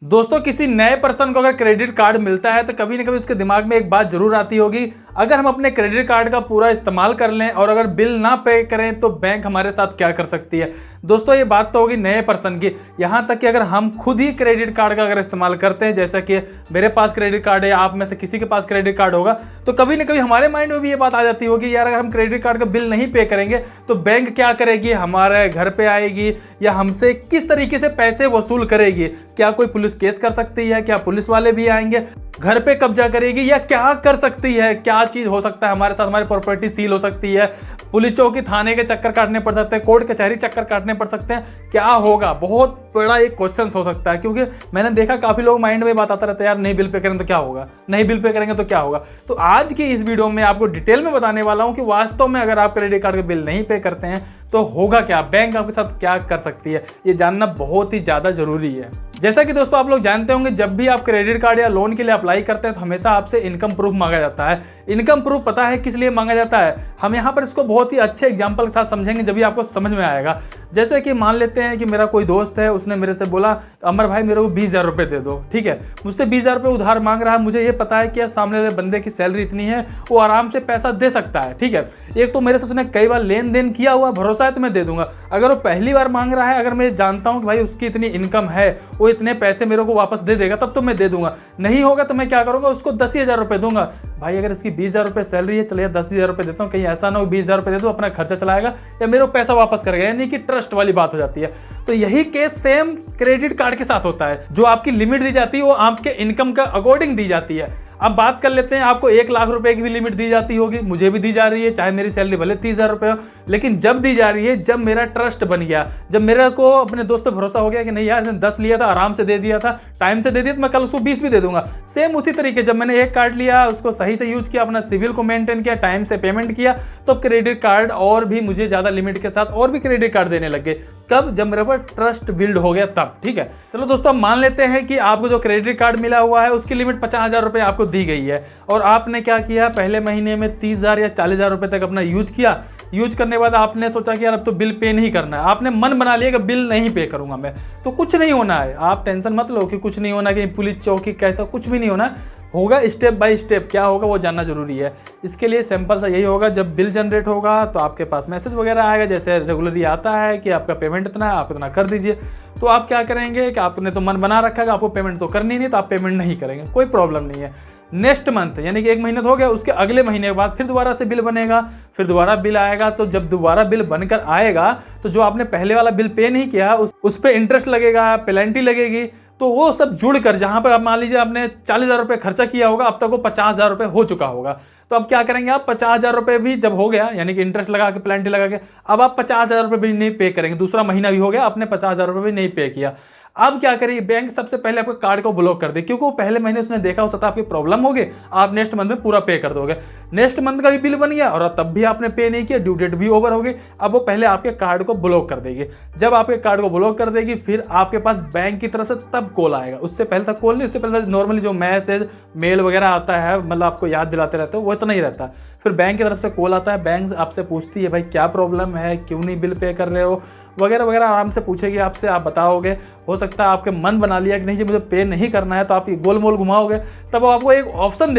दोस्तों किसी नए पर्सन को अगर क्रेडिट कार्ड मिलता है तो कभी ना कभी उसके दिमाग में एक बात जरूर आती होगी, अगर हम अपने क्रेडिट कार्ड का पूरा इस्तेमाल कर लें और अगर बिल ना पे करें तो बैंक हमारे साथ क्या कर सकती है। दोस्तों ये बात तो होगी नए पर्सन की, यहाँ तक कि अगर हम खुद ही क्रेडिट कार्ड का अगर इस्तेमाल करते हैं, जैसा कि मेरे पास क्रेडिट कार्ड है, आप में से किसी के पास क्रेडिट कार्ड होगा, तो कभी ना कभी हमारे माइंड में भी ये बात आ जाती होगी, यार अगर हम क्रेडिट कार्ड का बिल नहीं पे करेंगे तो बैंक क्या करेगी, हमारे घर पे आएगी या हमसे किस तरीके से पैसे वसूल करेगी। क्या कोई पुलिस केस कर सकती है, क्या पुलिस वाले भी आएंगे, घर पे कब्जा करेगी, या क्या कर सकती है, क्या चीज हो सकता है हमारे साथ, हमारी प्रॉपर्टी सील हो सकती है, पुलिस चौकी थाने के चक्कर काटने पड़ सकते हैं, कोर्ट कचहरी चक्कर काटने पड़ सकते हैं, क्या होगा। बहुत बड़ा एक क्वेश्चन हो सकता है, क्योंकि मैंने देखा काफी लोग माइंड में बात आता रहता है, यार नहीं बिल पे करेंगे तो क्या होगा, नहीं बिल पे करेंगे तो क्या होगा। तो आज की इस वीडियो में आपको डिटेल में बताने वाला हूं कि वास्तव में अगर आप क्रेडिट कार्ड का बिल नहीं पे करते हैं तो होगा क्या, बैंक आपके साथ क्या कर सकती है, ये जानना बहुत ही ज्यादा जरूरी है। जैसा कि दोस्तों आप लोग जानते होंगे, जब भी आप क्रेडिट कार्ड या लोन के लिए अप्लाई करते हैं तो हमेशा आपसे इनकम प्रूफ मांगा जाता है। इनकम प्रूफ पता है किस लिए मांगा जाता है, हम यहाँ पर इसको बहुत ही अच्छे एग्जांपल के साथ समझेंगे जब भी आपको समझ में आएगा। जैसे कि मान लेते हैं कि मेरा कोई दोस्त है, उसने मेरे से बोला अमर भाई मेरे को 20,000 रुपये दे दो, ठीक है, मुझसे 20,000 रुपये उधार मांग रहा है, मुझे ये पता है कि यार सामने वाले बंदे की सैलरी इतनी है, वो आराम से पैसा दे सकता है, ठीक है, एक तो मेरे से उसने कई बार लेन देन किया हुआ, भरोसा है तो मैं दे दूंगा। अगर वो पहली बार मांग रहा है, अगर मैं जानता हूँ कि भाई उसकी इतनी इनकम है, वो इतने पैसे मेरे को वापस दे देगा, तब तो मैं दे दूंगा, नहीं होगा तो मैं क्या करूंगा, उसको 10,000 रुपये दूंगा। भाई अगर इसकी 20,000 रुपये सैलरी है, चलिए 10,000 रुपये देता हूँ, कहीं ऐसा ना हो 20,000 रुपये दे दो अपना खर्चा चलाएगा या मेरे को पैसा वापस करेगा, यानी कि ट्रस्ट वाली बात हो जाती है। तो यही केस सेम क्रेडिट कार्ड के साथ होता है, जो आपकी लिमिट दी जाती है वो आपके इनकम का अकॉर्डिंग दी जाती है। अब बात कर लेते हैं, आपको 1,00,000 रुपए की भी लिमिट दी जाती होगी, मुझे भी दी जा रही है, चाहे मेरी सैलरी भले 30,000 रुपये हो, लेकिन जब दी जा रही है जब मेरा ट्रस्ट बन गया, जब मेरे को अपने दोस्त पे भरोसा हो गया कि नहीं यार इसने 10 लिया था, आराम से दे दिया था, टाइम से दे दिया, तो मैं कल उसको 20 भी दे दूंगा। सेम उसी तरीके जब मैंने एक कार्ड लिया, उसको सही से यूज किया, अपना सिविल को मेंटेन किया, टाइम से पेमेंट किया, तो क्रेडिट कार्ड और भी मुझे ज्यादा लिमिट के साथ और भी क्रेडिट कार्ड देने लगे। कब, जब मेरे पर ट्रस्ट बिल्ड हो गया तब, ठीक है। चलो दोस्तों मान लेते हैं कि आपको जो क्रेडिट कार्ड मिला हुआ है उसकी लिमिट 50,000 रुपये आपको दी गई है और आपने क्या किया, पहले महीने में 30,000 या 40,000 रुपए तक अपना यूज किया। यूज करने के बाद आपने सोचा कि यार अब तो बिल पे नहीं करना है, आपने मन बना लिया कि बिल नहीं पे करूंगा मैं, तो कुछ नहीं होना है, आप टेंशन मत लो कि कुछ नहीं होना, कि पुलिस चौकी कैसा, कुछ भी नहीं होना होगा। स्टेप बाय स्टेप क्या होगा वो जानना जरूरी है। इसके लिए सिंपल सा यही होगा, जब बिल जनरेट होगा तो आपके पास मैसेज वगैरह आएगा, जैसे रेगुलरली आता है कि आपका पेमेंट इतना है, आप इतना कर दीजिए। तो आप क्या करेंगे कि आपने तो मन बना रखा है, आपको पेमेंट तो करनी नहीं, तो आप पेमेंट नहीं करेंगे, कोई प्रॉब्लम नहीं है। नेक्स्ट मंथ यानी कि 1 महीना तो हो गया, उसके अगले महीने के बाद फिर दोबारा से बिल बनेगा, फिर दोबारा बिल आएगा। तो जब दोबारा बिल बनकर आएगा तो जो आपने पहले वाला बिल पे नहीं किया उस पर इंटरेस्ट लगेगा, पेनल्टी लगेगी, तो वो सब जुड़कर जहां पर आप मान लीजिए आपने 40,000 रुपये खर्चा किया होगा, अब तक वो 50,000 रुपये हो चुका होगा। तो अब क्या करेंगे आप, 50,000 रुपये भी जब हो गया, यानी कि इंटरेस्ट लगा के पेनल्टी लगा के, अब आप 50,000 रुपये भी नहीं पे करेंगे, दूसरा महीना भी हो गया, आपने 50,000 रुपये भी नहीं पे किया। अब क्या करिए, बैंक सबसे पहले आपके कार्ड को ब्लॉक कर दे, क्योंकि वो पहले महीने उसने देखा हो सकता है आपकी प्रॉब्लम होगी, आप नेक्स्ट मंथ में पूरा पे कर दोगे। नेक्स्ट मंथ का भी बिल बन गया और तब भी आपने पे नहीं किया, ड्यू डेट भी ओवर हो गई, अब वो पहले आपके कार्ड को ब्लॉक कर देगी। जब आपके कार्ड को ब्लॉक कर देगी फिर आपके पास बैंक की तरफ से तब कॉल आएगा, उससे पहले तक कॉल नहीं, उससे पहले नॉर्मली जो मैसेज मेल वगैरह आता है, मतलब आपको याद दिलाते रहते हो, वो इतना ही रहता है। फिर बैंक की तरफ से कॉल आता है, बैंक आपसे पूछती है भाई क्या प्रॉब्लम है, क्यों नहीं बिल पे कर रहे हो, वगैरह वगैरह आराम से पूछेगी आपसे, आप बताओगे। हो सकता है आपके मन बना लिया कि नहीं जी मुझे पे नहीं करना है, तो आप ये गोल मोल घुमाओगे, तब वो आपको एक ऑप्शन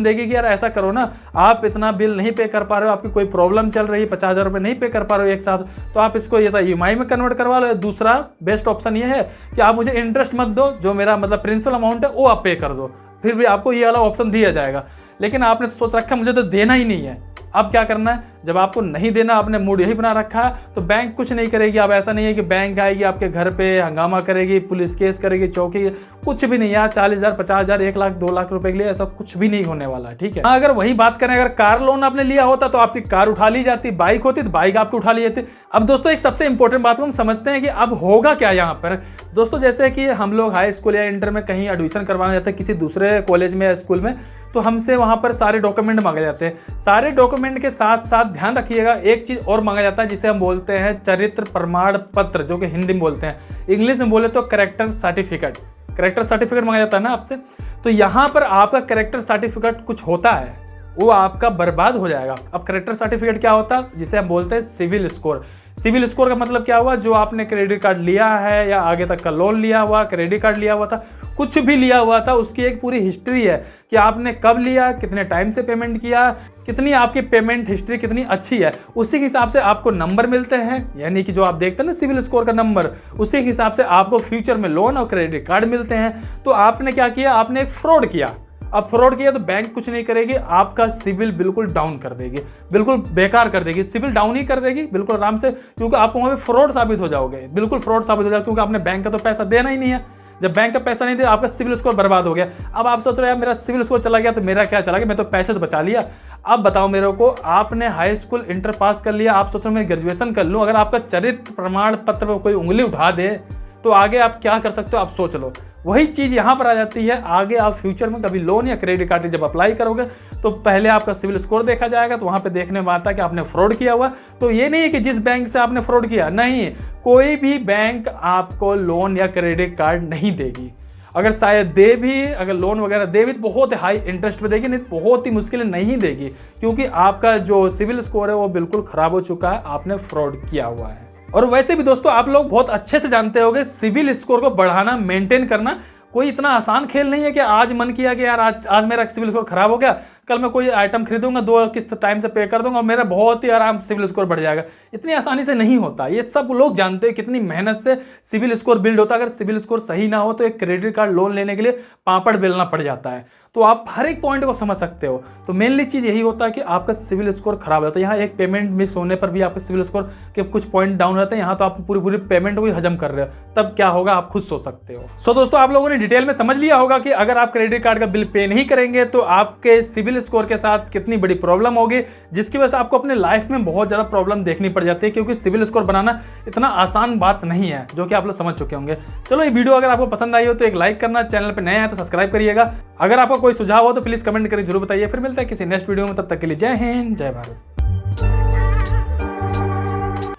देगी कि यार ऐसा करो ना, आप इतना बिल नहीं पे कर पा रहे हो, आपकी कोई प्रॉब्लम चल रही है, 50,000 रुपये नहीं पे कर पा रहे हो एक साथ, तो आप इसको ये EMI में कन्वर्ट करवा लो। दूसरा बेस्ट ऑप्शन ये है कि आप मुझे इंटरेस्ट मत दो, जो मेरा मतलब प्रिंसिपल अमाउंट है वो आप पे कर दो, फिर भी आपको ये वाला ऑप्शन दिया जाएगा। लेकिन आपने सोच रखा मुझे तो देना ही नहीं है, अब क्या करना है, जब आपको नहीं देना, आपने मूड यही बना रखा है, तो बैंक कुछ नहीं करेगी। अब ऐसा नहीं है कि बैंक आएगी आपके घर पे हंगामा करेगी, पुलिस केस करेगी, चौकी, कुछ भी नहीं यार। 40,000, 50,000, 1,00,000, 2,00,000 रुपए के लिए ऐसा कुछ भी नहीं होने वाला है, ठीक है। अगर वही बात करें, अगर कार लोन आपने लिया होता तो आपकी कार उठा ली जाती, बाइक होती तो बाइक आपकी उठा ली जाती। अब दोस्तों एक सबसे इंपॉर्टेंट बात को हम समझते हैं कि अब होगा क्या यहाँ पर। दोस्तों जैसे कि हम लोग हाई स्कूल या इंटर में कहीं एडमिशन करवाने जाते हैं किसी दूसरे कॉलेज में या स्कूल में, तो हमसे वहाँ पर सारे डॉक्यूमेंट मांगे जाते हैं। सारे डॉक्यूमेंट के साथ साथ ध्यान रखिएगा एक चीज़ और मांगा जाता है जिसे हम बोलते हैं चरित्र प्रमाण पत्र, जो कि हिंदी में बोलते हैं, इंग्लिश में बोले तो कैरेक्टर सर्टिफिकेट। कैरेक्टर सर्टिफिकेट मांगा जाता है ना आपसे, तो यहाँ पर आपका कैरेक्टर सर्टिफिकेट कुछ होता है, वो आपका बर्बाद हो जाएगा। अब करेक्टर सर्टिफिकेट क्या होता है, जिसे हम बोलते हैं सिविल स्कोर। सिविल स्कोर का मतलब क्या हुआ, जो आपने क्रेडिट कार्ड लिया है या आगे तक का लोन लिया हुआ, क्रेडिट कार्ड लिया हुआ था, कुछ भी लिया हुआ था, उसकी एक पूरी हिस्ट्री है कि आपने कब लिया, कितने टाइम से पेमेंट किया, कितनी आपकी पेमेंट हिस्ट्री कितनी अच्छी है। उसी के हिसाब से आपको नंबर मिलते हैं, यानी कि जो आप देखते हैं ना सिविल स्कोर का नंबर, उसी के हिसाब से आपको फ्यूचर में लोन और क्रेडिट कार्ड मिलते हैं। तो आपने क्या किया, आपने एक फ्रॉड किया। अब फ्रॉड किया तो बैंक कुछ नहीं करेगी, आपका सिविल बिल्कुल डाउन कर देगी, बिल्कुल बेकार कर देगी, सिविल डाउन ही कर देगी बिल्कुल आराम से, क्योंकि आपको वहाँ पे फ्रॉड साबित हो जाओगे, बिल्कुल फ्रॉड साबित हो जाओगे, क्योंकि आपने बैंक का तो पैसा देना ही नहीं है। जब बैंक का पैसा नहीं दिया, आपका सिविल स्कोर बर्बाद हो गया। अब आप सोच रहे हैं मेरा सिविल स्कोर चला गया तो मेरा क्या चला गया, मैं तो पैसे तो बचा लिया। अब बताओ मेरे को, आपने हाई स्कूल इंटर पास कर लिया, आप सोच रहे मैं ग्रेजुएशन कर लूँ, अगर आपका चरित्र प्रमाण पत्र पर कोई उंगली उठा दे तो आगे आप क्या कर सकते हो, आप सोच लो। वही चीज़ यहाँ पर आ जाती है, आगे आप फ्यूचर में कभी लोन या क्रेडिट कार्ड जब अप्लाई करोगे तो पहले आपका सिविल स्कोर देखा जाएगा, तो वहाँ पे देखने में आता है कि आपने फ्रॉड किया हुआ। तो ये नहीं है कि जिस बैंक से आपने फ्रॉड किया, नहीं, कोई भी बैंक आपको लोन या क्रेडिट कार्ड नहीं देगी। अगर शायद दे भी, अगर लोन वगैरह दे भी तो बहुत हाई इंटरेस्ट पे देगी, नहीं बहुत ही मुश्किल नहीं देगी, क्योंकि आपका जो सिविल स्कोर है वो बिल्कुल ख़राब हो चुका है, आपने फ्रॉड किया हुआ है। और वैसे भी दोस्तों आप लोग बहुत अच्छे से जानते होंगे, सिविल स्कोर को बढ़ाना, मेंटेन करना कोई इतना आसान खेल नहीं है कि आज मन किया कि यार आज मेरा सिविल स्कोर खराब हो गया, कल मैं कोई आइटम खरीदूंगा, 2 किस्त टाइम से पे कर दूंगा और मेरा बहुत ही आराम से सिविल स्कोर बढ़ जाएगा। इतनी आसानी से नहीं होता, ये सब लोग जानते हैं कितनी मेहनत से सिविल स्कोर बिल्ड होता है। अगर सिविल स्कोर सही ना हो तो एक क्रेडिट कार्ड लोन लेने के लिए पापड़ बेलना पड़ जाता है। तो आप हर एक पॉइंट को समझ सकते हो। तो मेनली चीज़ यही होता है कि आपका सिविल स्कोर खराब होता है। यहाँ एक पेमेंट मिस होने पर भी आपका सिविल स्कोर के कुछ पॉइंट डाउन रहते हैं, यहाँ तो आप पूरी पेमेंट को हजम कर रहे हो, तब क्या होगा आप खुद सोच सकते हो। सो दोस्तों आप लोगों ने डिटेल में समझ लिया होगा कि अगर आप क्रेडिट कार्ड का बिल पे नहीं करेंगे तो आपके सिविल स्कोर के साथ कितनी बड़ी प्रॉब्लम होगी, जिसकी वजह से आपको अपने लाइफ में बहुत ज़्यादा प्रॉब्लम देखनी पड़ जाती है, क्योंकि सिविल स्कोर बनाना इतना आसान बात नहीं है, जो कि आप लोग समझ चुके होंगे। चलो ये वीडियो अगर आपको पसंद आई हो तो एक लाइक करना, चैनल पर नए हैं तो सब्सक्राइब करिएगा। अगर आपका कोई सुझाव हो तो प्लीज़ कमेंट करके जरूर बताइए। फिर मिलता है किसी नेक्स्ट वीडियो में, तब तक के लिए जय हिंद, जय भारत।